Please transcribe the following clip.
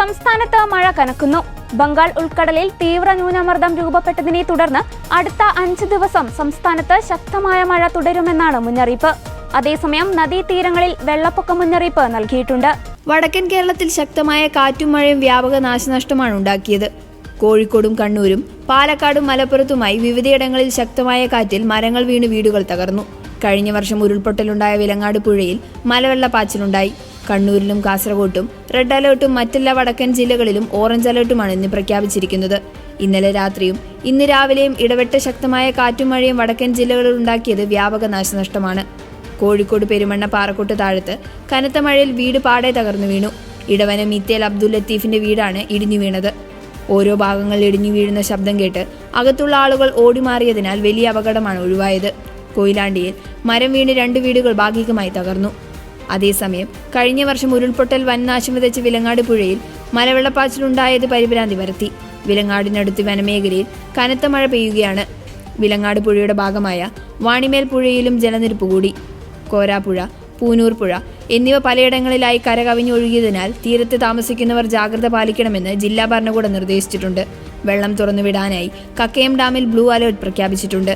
സംസ്ഥാനത്ത് മഴ കനക്കുന്നു. ബംഗാൾ ഉൾക്കടലിൽ തീവ്ര ന്യൂനമർദ്ദം രൂപപ്പെട്ടതിനെ തുടർന്ന് അടുത്ത 5 ദിവസം സംസ്ഥാനത്ത് ശക്തമായ മഴ തുടരുമെന്നാണ് മുന്നറിയിപ്പ്. അതേസമയം നദീതീരങ്ങളിൽ വെള്ളപ്പൊക്ക മുന്നറിയിപ്പ് നൽകിയിട്ടുണ്ട്. വടക്കൻ കേരളത്തിൽ ശക്തമായ കാറ്റും മഴയും വ്യാപക നാശനഷ്ടമാണ് ഉണ്ടാക്കിയത്. കോഴിക്കോടും കണ്ണൂരും പാലക്കാടും മലപ്പുറത്തുമായി വിവിധയിടങ്ങളിൽ ശക്തമായ കാറ്റിൽ മരങ്ങൾ വീണ് വീടുകൾ തകർന്നു. കഴിഞ്ഞ വർഷം ഉരുൾപൊട്ടലുണ്ടായ വിലങ്ങാട് പുഴയിൽ മലവെള്ളപ്പാച്ചിലുണ്ടായി. കണ്ണൂരിലും കാസർഗോട്ടും റെഡ് അലേർട്ടും മറ്റെല്ലാ വടക്കൻ ജില്ലകളിലും ഓറഞ്ച് അലേർട്ടുമാണ് ഇന്ന് പ്രഖ്യാപിച്ചിരിക്കുന്നത്. ഇന്നലെ രാത്രിയും ഇന്ന് രാവിലെയും ഇടവിട്ട ശക്തമായ കാറ്റും മഴയും വടക്കൻ ജില്ലകളിൽ ഉണ്ടാക്കിയത് വ്യാപക നാശനഷ്ടമാണ്. കോഴിക്കോട് പെരുമണ്ണ പാറക്കോട്ട് താഴത്ത് കനത്ത മഴയിൽ വീട് പാടെ തകർന്നു വീണു. ഇടവനം മീത്തേൽ അബ്ദുൽ ലത്തീഫിന്റെ വീടാണ് ഇടിഞ്ഞു വീണത്. ഓരോ ഭാഗങ്ങൾ ഇടിഞ്ഞു വീഴുന്ന ശബ്ദം കേട്ട് അകത്തുള്ള ആളുകൾ ഓടിമാറിയതിനാൽ വലിയ അപകടമാണ് ഒഴിവായത്. കൊയിലാണ്ടിയിൽ മരം വീണ് 2 വീടുകൾ ഭാഗികമായി തകർന്നു. അതേസമയം കഴിഞ്ഞ വർഷം ഉരുൾപൊട്ടൽ വൻ നാശം വിതച്ച് വിലങ്ങാട് പുഴയിൽ മലവെള്ളപ്പാച്ചിലുണ്ടായത് പരിഭ്രാന്തി വരുത്തി. വിലങ്ങാടിനടുത്ത് വനമേഖലയിൽ കനത്ത മഴ പെയ്യുകയാണ്. വിലങ്ങാട് പുഴയുടെ ഭാഗമായ വാണിമേൽ പുഴയിലും ജലനിരപ്പ് കൂടി. കോരാപ്പുഴ, പൂനൂർ പുഴ എന്നിവ പലയിടങ്ങളിലായി കരകവിഞ്ഞൊഴുകിയതിനാൽ തീരത്ത് താമസിക്കുന്നവർ ജാഗ്രത പാലിക്കണമെന്ന് ജില്ലാ ഭരണകൂടം നിർദ്ദേശിച്ചിട്ടുണ്ട്. വെള്ളം തുറന്നുവിടാനായി കക്കയം ഡാമിൽ ബ്ലൂ അലേർട്ട് പ്രഖ്യാപിച്ചിട്ടുണ്ട്.